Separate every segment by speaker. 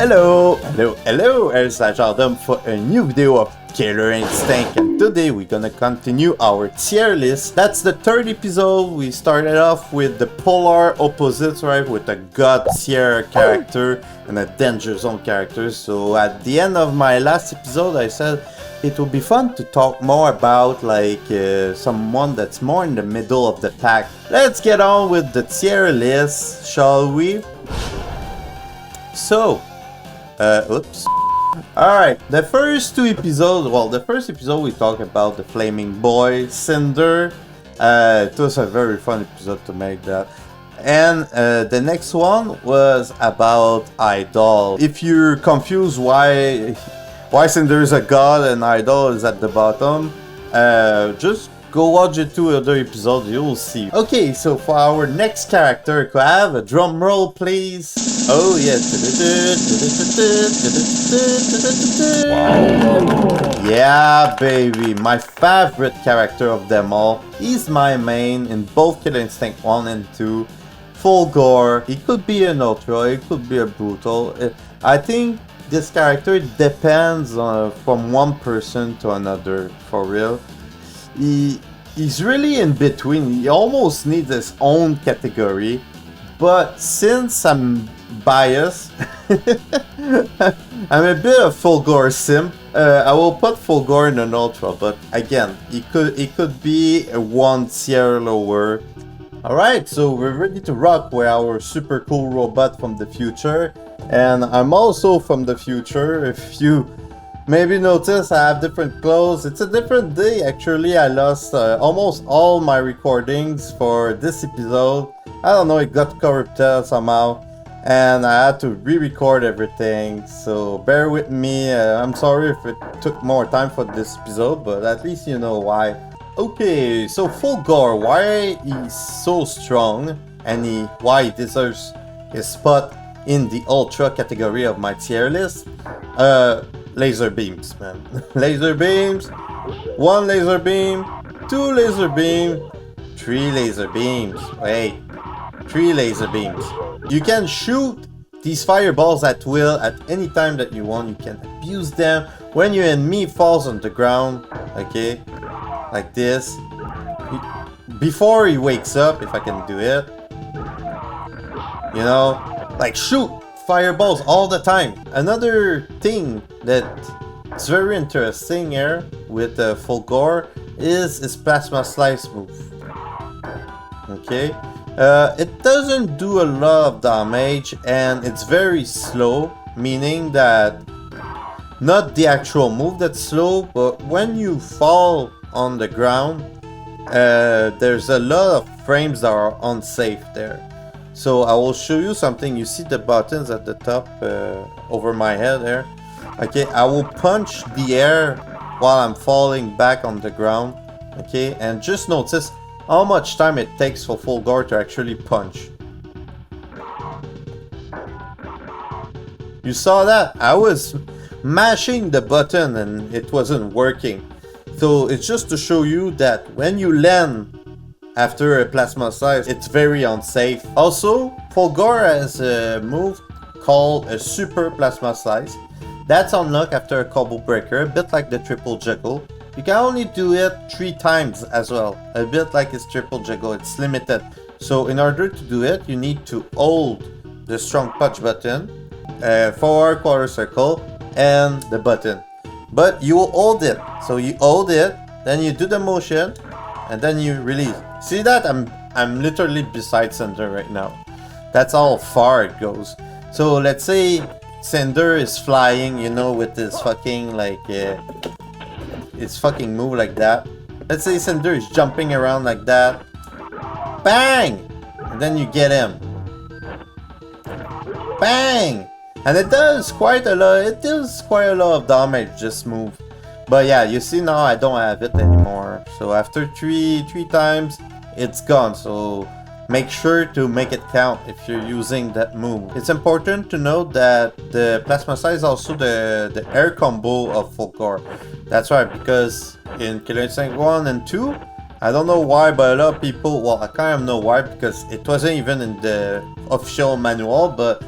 Speaker 1: Hello, it's lajeandom for a new video of Killer Instinct, and today we're gonna continue our tier list. That's the third episode. We started off with the polar opposites, right, with a god tier character and a danger zone character. So at the end of my last episode, I said it would be fun to talk more about like someone that's more in the middle of the pack. Let's get on with the tier list, shall we? So, oops. Alright, the first two episodes, well, the first episode we talked about the flaming boy, Cinder. It was a very fun episode to make that. And the next one was about Eyedol. If you're confused why Cinder is a god and Eyedol is at the bottom, just go watch the two other episodes, you'll see. Okay, so for our next character, could I have a drum roll, please? Oh, yes. Yeah, baby, my favorite character of them all. He's my main in both Killer Instinct 1 and 2. Fulgore. He could be an ultra, he could be a brutal. I think this character depends from one person to another, for real. He's really in between. He almost needs his own category, but since I'm biased, I'm a bit of Fulgore simp. I will put Fulgore in an ultra, but again, it could be a one tier lower. Alright, so we're ready to rock with our super cool robot from the future, and I'm also from the future. If you maybe notice, I have different clothes. It's a different day, actually. I lost almost all my recordings for this episode. I don't know, it got corrupted somehow, and I had to re-record everything, so bear with me. I'm sorry if it took more time for this episode, but at least you know why. Okay, so Fulgore, why he's so strong and why he deserves his spot in the ultra category of my tier list? Laser beams, man. Laser beams. 1 laser beam, 2 laser beam, 3 laser beams. Wait, 3 laser beams. You can shoot these fireballs at will at any time that you want. You can abuse them when your enemy falls on the ground. Okay, like this. Before he wakes up, if I can do it. You know, like shoot fireballs all the time. Another thing that's very interesting here with Fulgore is his plasma slice move. Okay, it doesn't do a lot of damage and it's very slow, meaning that not the actual move that's slow, but when you fall on the ground, there's a lot of frames that are unsafe there. So I will show you something. You see the buttons at the top over my head there. Okay, I will punch the air while I'm falling back on the ground. Okay, and just notice how much time it takes for Fulgore to actually punch. You saw that? I was mashing the button and it wasn't working. So it's just to show you that when you land after a plasma slice, it's very unsafe. Also, Fulgore has a move called a super plasma slice. That's unlocked after a combo breaker, a bit like the triple Jago. You can only do it 3 times as well, a bit like his triple Jago. It's limited. So in order to do it, you need to hold the strong punch button, forward quarter circle, and the button. But you will hold it. So you hold it, then you do the motion, and then you release. See that? I'm literally beside Cinder right now. That's how far it goes. So let's say Cinder is flying, you know, with his fucking like his fucking move like that. Let's say Cinder is jumping around like that. Bang! And then you get him. Bang! And it does quite a lot. It does quite a lot of damage, this move. But yeah, you see now I don't have it anymore. So after three times, it's gone. So make sure to make it count if you're using that move. It's important to note that the plasma size is also the air combo of Fulgore. That's right, because in Killer Instinct 1 and 2, I don't know why, but a lot of people, well, I kind of know why, because it wasn't even in the official manual, but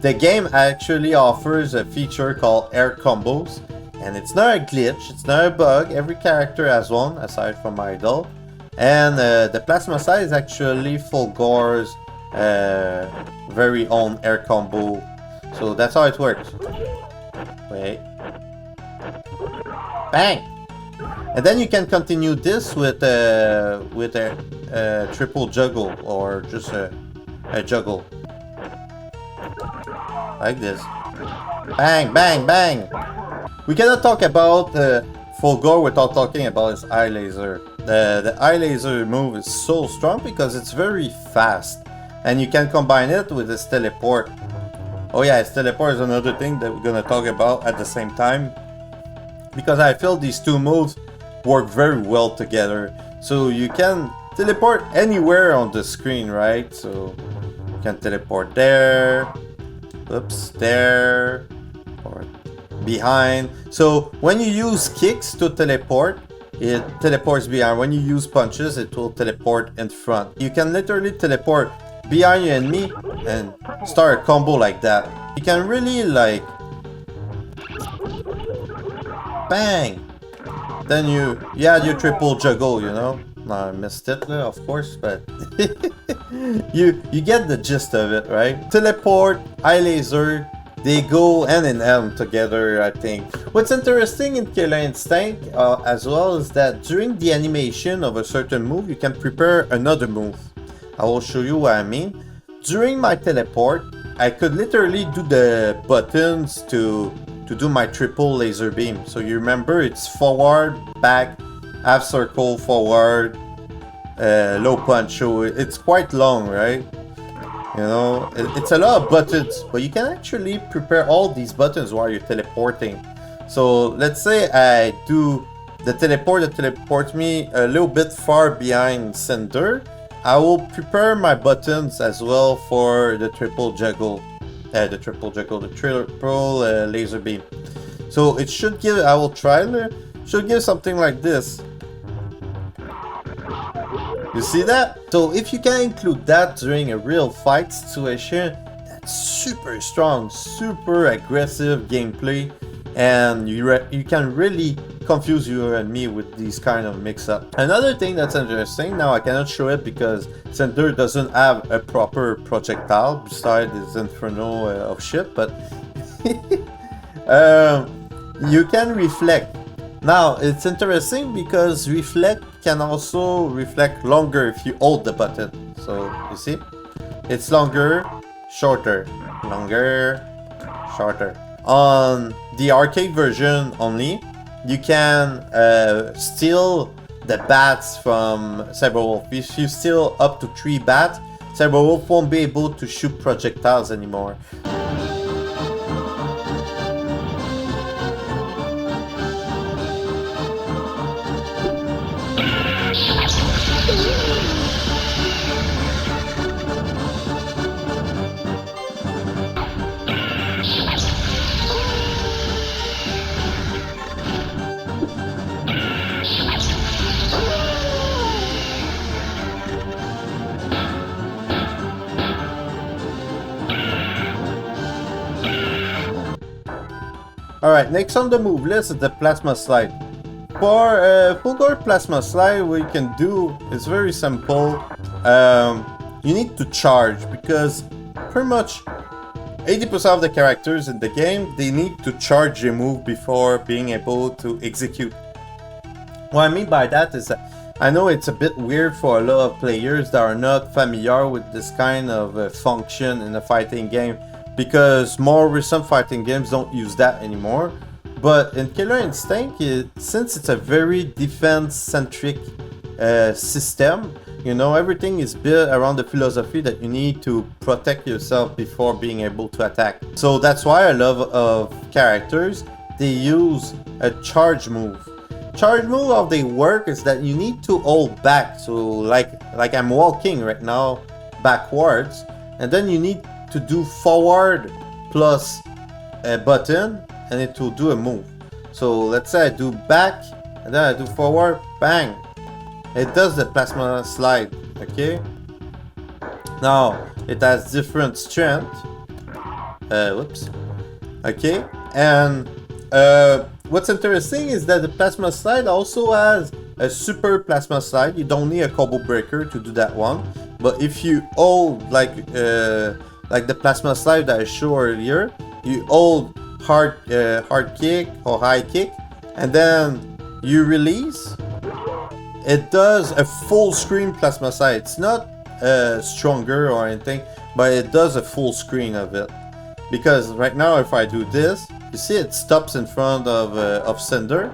Speaker 1: the game actually offers a feature called air combos, and it's not a glitch, it's not a bug. Every character has one, aside from Eyedol. And the plasma slide is actually Fulgore's very own air combo. So that's how it works. Wait. Bang! And then you can continue this with a triple juggle, or just a juggle. Like this. Bang, bang, bang! We cannot talk about Fulgore without talking about his eye laser. The eye laser move is so strong because it's very fast. And you can combine it with his teleport. Oh yeah, his teleport is another thing that we're gonna talk about at the same time. Because I feel these two moves work very well together. So you can teleport anywhere on the screen, right? So you can teleport there, oops, there, or behind. So when you use kicks to teleport, it teleports behind. When you use punches, it will teleport in front. You can literally teleport behind your enemy and start a combo like that. You can really like bang. Then you add your triple juggle, you know. I missed it, of course, but you get the gist of it, right? Teleport, eye laser, they go hand in hand together, I think. What's interesting in Killer Instinct as well is that during the animation of a certain move, you can prepare another move. I will show you what I mean. During my teleport, I could literally do the buttons to do my triple laser beam. So you remember, it's forward, back, half circle, forward, low punch. So it's quite long, right? You know, it's a lot of buttons, but you can actually prepare all these buttons while you're teleporting. So let's say I do the teleport that teleports me a little bit far behind Cinder. I will prepare my buttons as well for the triple juggle, the triple laser beam. So it should give, I will try it, should give something like this. You see that? So if you can include that during a real fight situation, that's super strong, super aggressive gameplay, and you can really confuse you and me with these kind of mix-up. Another thing that's interesting, now I cannot show it because Cinder doesn't have a proper projectile besides his inferno of shit, but you can reflect. Now it's interesting because reflect can also reflect longer if you hold the button. So you see, it's longer, shorter, longer, shorter. On the arcade version only, you can steal the bats from Sabrewulf. If you steal up to 3 bats, Sabrewulf won't be able to shoot projectiles anymore. Alright, next on the move list is the Plasma Slide. For Fulgore Plasma Slide, what you can do is very simple. You need to charge because pretty much 80% of the characters in the game, they need to charge a move before being able to execute. What I mean by that is that I know it's a bit weird for a lot of players that are not familiar with this kind of function in a fighting game, because more recent fighting games don't use that anymore. But in Killer Instinct, since it's a very defense-centric system, you know, everything is built around the philosophy that you need to protect yourself before being able to attack. So that's why a lot of characters, they use a charge move. Charge move, how they work is that you need to hold back. So like I'm walking right now backwards, and then you need to do forward plus a button and it will do a move. So let's say I do back and then I do forward, bang, it does the Plasma Slide. Okay, now it has different strength Whoops. Okay, and what's interesting is that the plasma slide also has a super plasma slide. You don't need a combo breaker to do that one, but if you hold like the plasma slide that I showed earlier, you hold hard kick or high kick, and then you release. It does a full screen plasma slide. It's not stronger or anything, but it does a full screen of it. Because right now, if I do this, you see it stops in front of Cinder.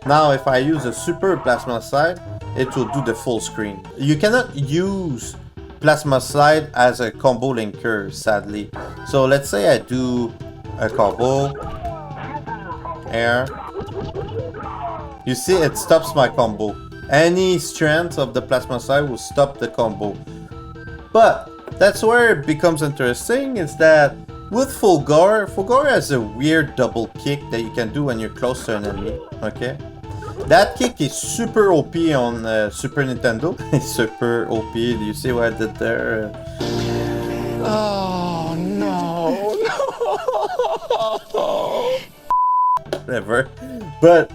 Speaker 1: Now, if I use a super plasma slide, it will do the full screen. You cannot use plasma slide as a combo linker, sadly. So let's say I do a combo, air. You see, it stops my combo. Any strength of the plasma slide will stop the combo. But that's where it becomes interesting, is that with Fulgore has a weird double kick that you can do when you're close to an enemy, okay? That kick is super OP on Super Nintendo. It's super OP, do you see what I did there?
Speaker 2: Oh, no.
Speaker 1: Whatever. But,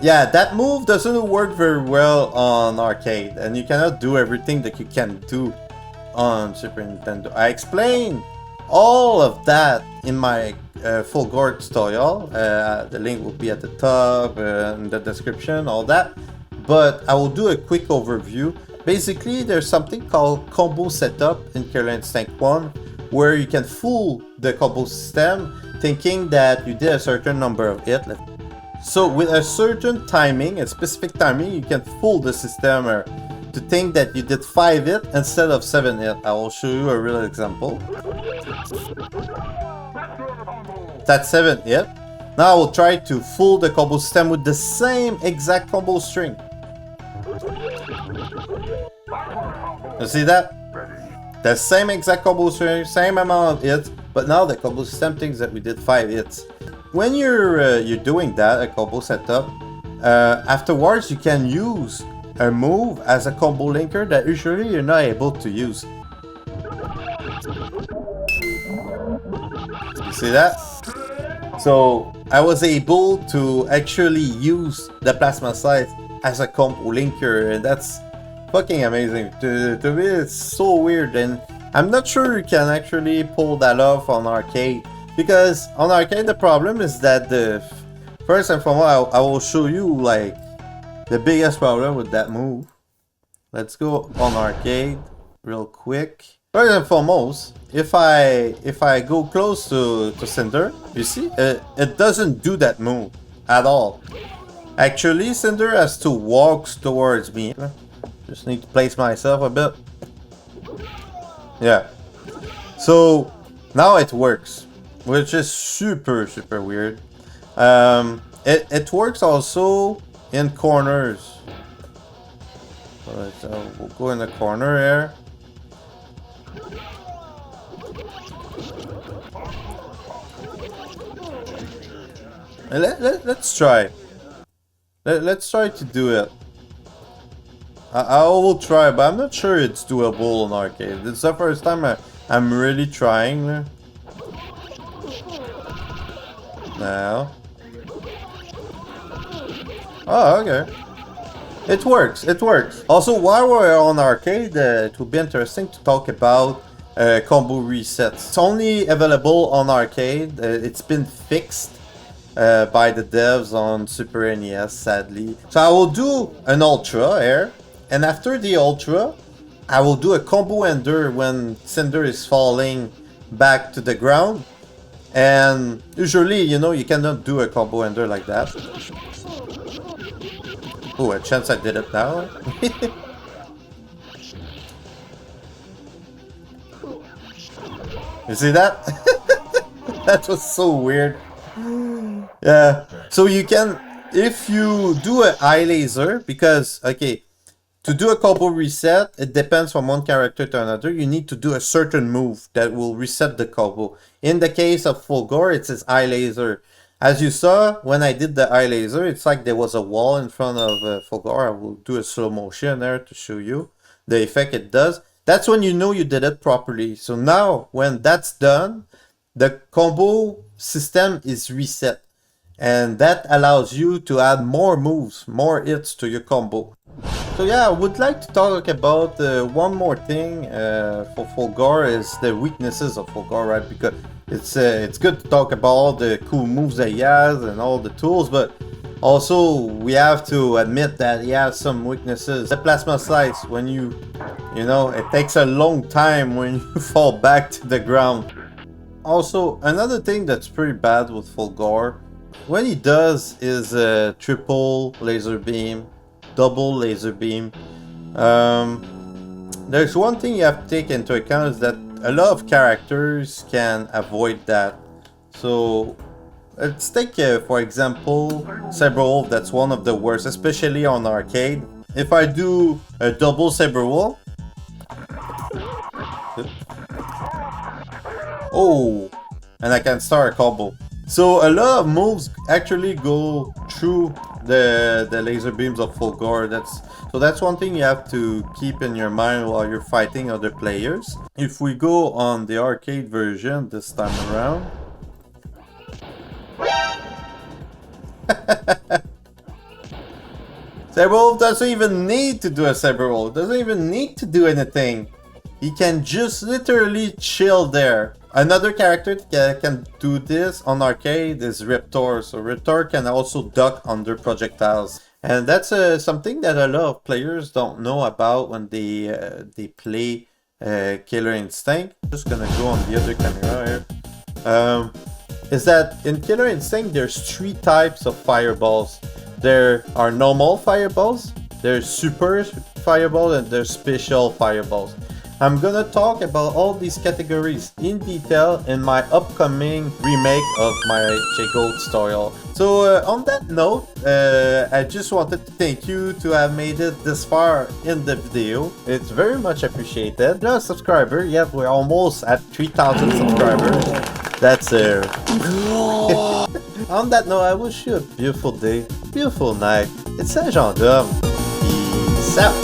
Speaker 1: yeah, that move doesn't work very well on arcade, and you cannot do everything that you can do on Super Nintendo. I explained all of that in my Fulgore tutorial. The link will be at the top, in the description, all that. But I will do a quick overview. Basically, there's something called combo setup in Killer Instinct 1, where you can fool the combo system thinking that you did a certain number of hits. So with a certain timing, a specific timing, you can fool the system to think that you did 5 hits instead of 7 hits. I will show you a real example. That's 7 hits. Now I will try to fool the combo system with the same exact combo string. You see that? The same exact combo string, same amount of hits, but now the combo system thinks that we did 5 hits. When you're doing that, a combo setup, afterwards you can use a move as a combo linker that usually you're not able to use. You see that? So I was able to actually use the plasma slide as a combo linker, and that's fucking amazing. To me, it's so weird, and I'm not sure you can actually pull that off on arcade. Because on arcade, the problem is that first and foremost, I will show you like the biggest problem with that move. Let's go on arcade real quick. First and foremost, if I go close to Cinder, you see, it doesn't do that move at all. Actually, Cinder has to walk towards me. Just need to place myself a bit. Yeah. So now it works, which is super weird. It works also in corners. So we'll go in the corner here. And let's try. Let's try to do it. I will try, but I'm not sure it's doable on arcade. It's the first time I'm really trying. Now. Oh, okay. It works, it works. Also, while we're on arcade, it would be interesting to talk about combo resets. It's only available on arcade. It's been fixed by the devs on Super NES, sadly. So I will do an Ultra here. And after the Ultra, I will do a combo ender when Cinder is falling back to the ground. And usually, you know, you cannot do a combo ender like that. Oh, a chance I did it now. You see that? That was so weird. Yeah. So you can, if you do an eye laser, because, okay, to do a combo reset, it depends from one character to another. You need to do a certain move that will reset the combo. In the case of Fulgore, it's his eye laser. As you saw, when I did the eye laser, it's like there was a wall in front of Fulgore. I will do a slow motion there to show you the effect it does. That's when you know you did it properly. So now, when that's done, the combo system is reset. And that allows you to add more moves, more hits to your combo. So yeah, I would like to talk about one more thing for Fulgore is the weaknesses of Fulgore, right? Because it's good to talk about all the cool moves that he has and all the tools, but also we have to admit that he has some weaknesses. The plasma slice, when you know, it takes a long time when you fall back to the ground. Also, another thing that's pretty bad with Fulgore, when he does is a triple laser beam, double laser beam. There's one thing you have to take into account is that a lot of characters can avoid that. So let's take for example Sabrewulf. That's one of the worst, especially on arcade. If I do a double Sabrewulf, oh, and I can start a combo. So a lot of moves actually go through the laser beams of Fulgore. That's one thing you have to keep in your mind while you're fighting other players. If we go on the arcade version this time around, Sabrewulf doesn't even need to do a Sabrewulf. Doesn't even need to do anything. He can just literally chill there. Another character that can do this on arcade is Riptor. So Riptor can also duck under projectiles. And that's something that a lot of players don't know about when they play Killer Instinct. Just gonna go on the other camera here. Is that in Killer Instinct there's 3 types of fireballs. There are normal fireballs, there's super fireballs, and there's special fireballs. I'm gonna talk about all these categories in detail in my upcoming remake of my Jago tutorial. So on that note, I just wanted to thank you to have made it this far in the video. It's very much appreciated. Not a subscriber yet, we're almost at 3,000 subscribers. That's On that note, I wish you a beautiful day, beautiful night. It's lajeandom. Peace out.